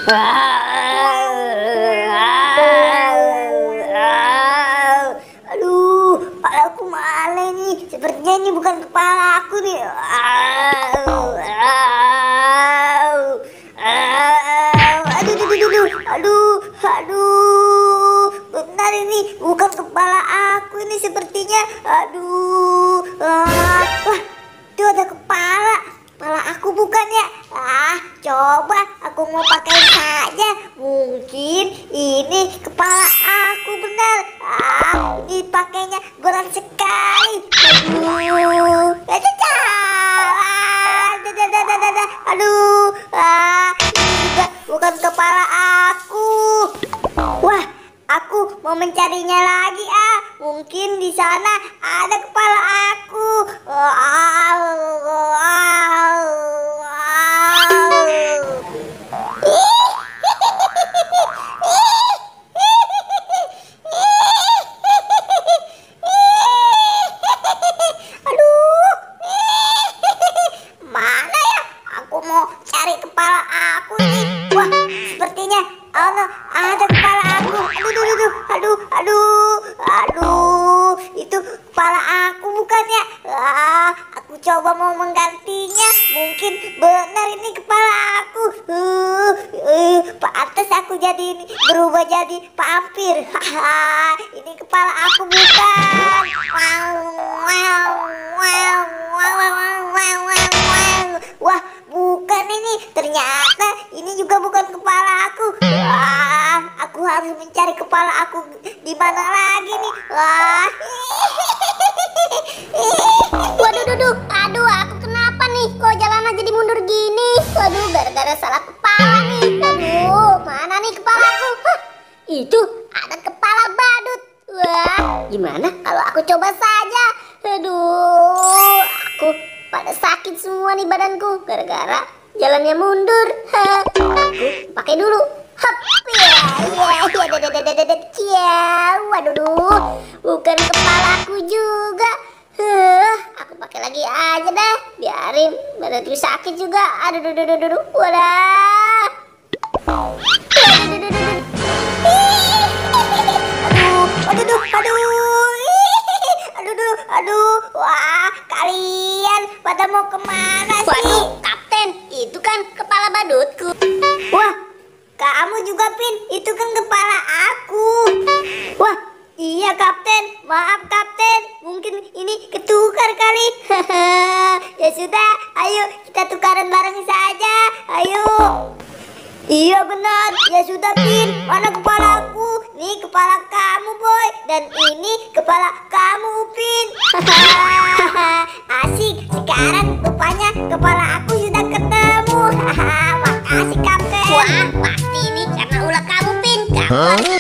Aduh, kepalaku mana nih? Sepertinya ini bukan kepala aku nih. Aduh, benar ini bukan kepala aku ini sepertinya. Aduh, wah, itu ada kepala aku bukan ya? Coba aku mau pakai saja. Mungkin ini kepala aku benar. Ini pakainya goreng sekali. Aduh, aduh, ini juga bukan kepala aku. Wah, aku mau mencarinya lagi. Mungkin di sana ada kepala aku. Mana ya? Aku mau cari kepala aku ini. Wah, sepertinya ada kepala aku. Aduh, itu kepala aku bukan ya? Aku coba mau menggantinya. Mungkin benar ini kepala aku. Pantas aku jadi berubah jadi vampir. Ini kepala aku bukan. Wah, bukan ini. Ternyata ini juga bukan kepala aku. Aku harus mencari kepala aku di mana lagi nih. Waduh, aduh, aku kenapa nih? Kok jalannya jadi mundur gini? Waduh, gara-gara salah kepala nih. Aduh, mana nih kepalaku? Itu ada kepala badut. Wah, gimana kalau aku coba saja? Aduh, aku pada sakit semua nih badanku gara-gara jalannya mundur. Aku pakai dulu. Waduh, bukan kepalaku juga. Aku pakai lagi aja dah, biarin badanku sakit juga. Aduh, wadah. Aduh, wah, kalian pada mau kemana sih? Waduh, Kapten, itu kan kepala badutku. Wah, kamu juga, Pin, itu kan kepala aku. Wah, iya Kapten, maaf Kapten, mungkin ini ketukar kali. Ya sudah, ayo kita tukaran bareng saja, ayo. Iya benar, ya sudah Pin, mana kepalaku? Nih kepala kamu Boy, dan ini kepala kamu Pin. Asik, sekarang rupanya kepala aku sudah ketemu. Makasih Kapten. Wah, pasti ini karena ulah kamu, Pin. Kamu